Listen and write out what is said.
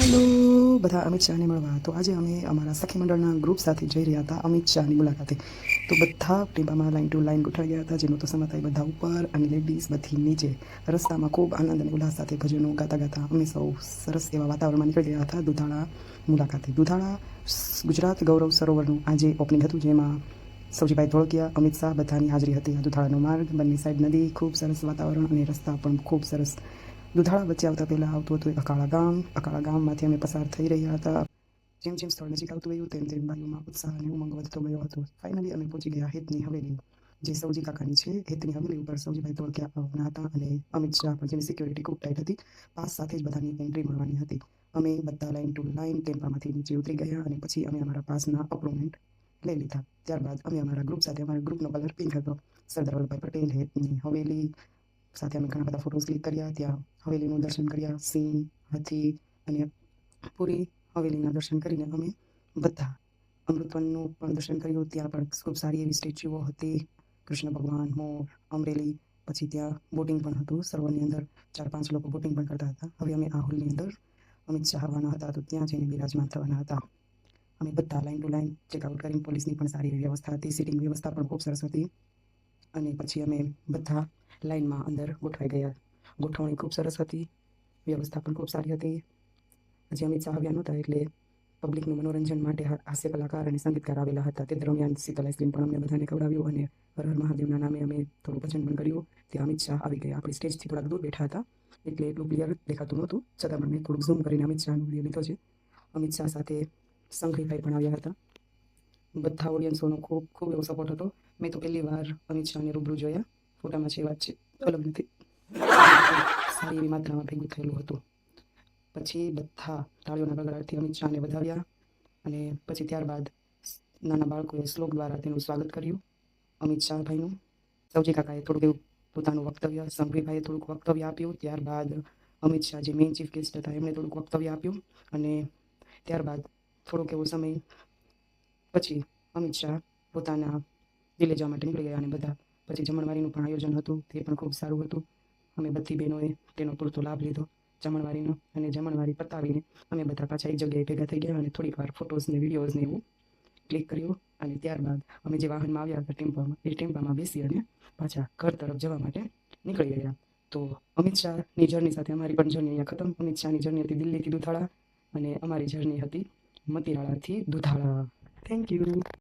Hello બધા અમિત શાહને મળવા. તો આજે અમે અમારા સખી મંડળના ગ્રુપ સાથે જઈ રહ્યા હતા અમિત શાહની મુલાકાતે. તો બધા ટેમ્પામાં લાઈન ટુ લાઈન ગોઠવાઈ ગયા હતા, જેનો તો સમય થાય બધા ઉપર અને લેડીઝ બધી નીચે. રસ્તામાં ખૂબ આનંદ અને ઉલ્લાસ સાથે ભજનો ગાતા ગાતા અમે સૌ સરસ એવા વાતાવરણમાં નીકળી ગયા હતા દુધાળા મુલાકાતે. દુધાળા ગુજરાત ગૌરવ સરોવરનું આજે ઓપનિંગ હતું, જેમાં સૌજીભાઈ ધોળકિયા, અમિત શાહ બધાની હાજરી હતી. દુધાળાનો માર્ગ, બંને સાઈડ નદી, ખૂબ સરસ વાતાવરણ અને રસ્તા પણ ખૂબ સરસ. દુધાળા વચ્ચે આવતા પહેલાં આવતું હતું અકાળા ગામ. અકાળા ગામમાંથી અમે પસાર થઈ રહ્યા હતા. જેમ જેમ સ્થળ નજીક આવતું ગયું તેમ તેમ બાજુમાં ઉત્સાહ અને ઉમંગ વધતો ગયો હતો. ફાઇનલી અમે પહોંચી ગયા હેતની હવેલી, જે સૌજી કાકાની છે. હેતની હવેલી ઉપર સૌજીભાઈ ધોળકિયા આવવાના હતા અને અમિત શાહ પણ, જેની સિક્યોરિટી ખૂબ ટાઈટ હતી. પાસ સાથે જ બધાની એન્ટ્રી મળવાની હતી. અમે બધા લાઈન ટુ લાઈન ટેમ્પામાંથી નીચે ઉતરી ગયા અને પછી અમે અમારા પાસના અપોઇન્ટમેન્ટ લઈ લીધા. ત્યારબાદ અમે અમારા ગ્રુપ સાથે, અમારા ગ્રુપનો કલર પિંક હતો, સરદાર વલ્લભભાઈ પટેલ હેતની હવેલી સાથે અમે ઘણા બધા ફોટોઝ ક્લિક કર્યા. ત્યાં હવેલીનું દર્શન કર્યા. સિંહ, હાથી અને પૂરી હવેલીના દર્શન કરીને અમે બધા અમૃતવનનું પણ દર્શન કર્યું. ત્યાં પણ ખૂબ સારી એવી સ્ટેચ્યુઓ હતી, કૃષ્ણ ભગવાન, મોર, અમરેલી. પછી ત્યાં બોટિંગ પણ હતું. સરોવરની અંદર 4-5 લોકો બોટિંગ પણ કરતા હતા. હવે અમે આ હોલની અંદર અમિત શાહ આવવાના હતા, તો ત્યાં જઈને બિરાજમાન થવાના હતા. અમે બધા લાઈન ટુ લાઈન ચેકઆઉટ કરીને, પોલીસની પણ સારી એવી વ્યવસ્થા હતી, સીટિંગ વ્યવસ્થા પણ ખૂબ સરસ હતી. અને પછી અમે બધા લાઈનમાં અંદર ગોઠવાઈ ગયા. ગોઠવણી ખૂબ સરસ હતી, વ્યવસ્થા પણ ખૂબ સારી હતી. હજી અમિત શાહ આવ્યા નહોતા, એટલે પબ્લિકનું મનોરંજન માટે હાસ્ય કલાકાર અને સંગીતકાર આવેલા હતા. તે દરમિયાન શીતલ આઈસ્ક્રીમ પણ અમને બધાને ખવડાવ્યું અને હર હર મહાદેવના નામે અમે થોડું ભજન પણ કર્યું. ત્યાં અમિત શાહ આવી ગયા. આપણી સ્ટેજથી થોડાક દૂર બેઠા હતા, એટલે એટલું ક્લિયર દેખાતું નહોતું, છતાં પણ મેં થોડુંક ઝૂમ કરીને અમિત શાહનો વિડીયો લીધો છે. અમિત શાહ સાથે સંઘવીભાઈ પણ આવ્યા હતા. બધા ઓડિયન્સોનો ખૂબ ખૂબ એવો સપોર્ટ હતો. મેં તો પહેલી વાર અમિત શાહને રૂબરૂ જોયા. ફોટામાં છે વાત છે, અલગ નથી. સારી એવી માત્રામાં ભેગું થયેલું હતું. પછી બધા તાળીઓના ગગડાટથી અમિત શાહને વધાવ્યા અને પછી ત્યારબાદ નાના બાળકોએ શ્લોક દ્વારા તેનું સ્વાગત કર્યું અમિત શાહભાઈનું. સૌજી કાકાએ થોડુંક એવું પોતાનું વક્તવ્ય, સંઘવીભાઈએ થોડુંક વક્તવ્ય આપ્યું. ત્યારબાદ અમિત શાહ, જે મેઇન ચીફ ગેસ્ટ હતા, એમણે થોડુંક વક્તવ્ય આપ્યું. અને ત્યારબાદ થોડોક એવો સમય પછી અમિત શાહ પોતાના દિલ્હી જવા માટે નીકળી ગયા અને બધા પછી જમણવારીનું પણ આયોજન હતું, તે પણ ખૂબ સારું હતું. અમે બધી બહેનોએ તેનો પૂરતો લાભ લીધો જમણવારીનો, અને જમણવારી પતાવીને અમે બધા પાછા એક જગ્યાએ ભેગા થઈ ગયા અને થોડીક વાર ફોટોઝને વિડીયોઝને એવું ક્લિક કર્યું. અને ત્યારબાદ અમે જે વાહનમાં આવ્યા હતા ટેમ્પામાં, એ ટેમ્પામાં બેસી અને પાછા ઘર તરફ જવા માટે નીકળી ગયા. તો અમિત શાહની જર્ની સાથે અમારી પણ જર્ની અહીંયા ખતમ. અમિત શાહની જર્ની હતી દિલ્હીથી દુધાળા અને અમારી જર્ની હતી મતીરાળાથી દુધાળા. Thank you.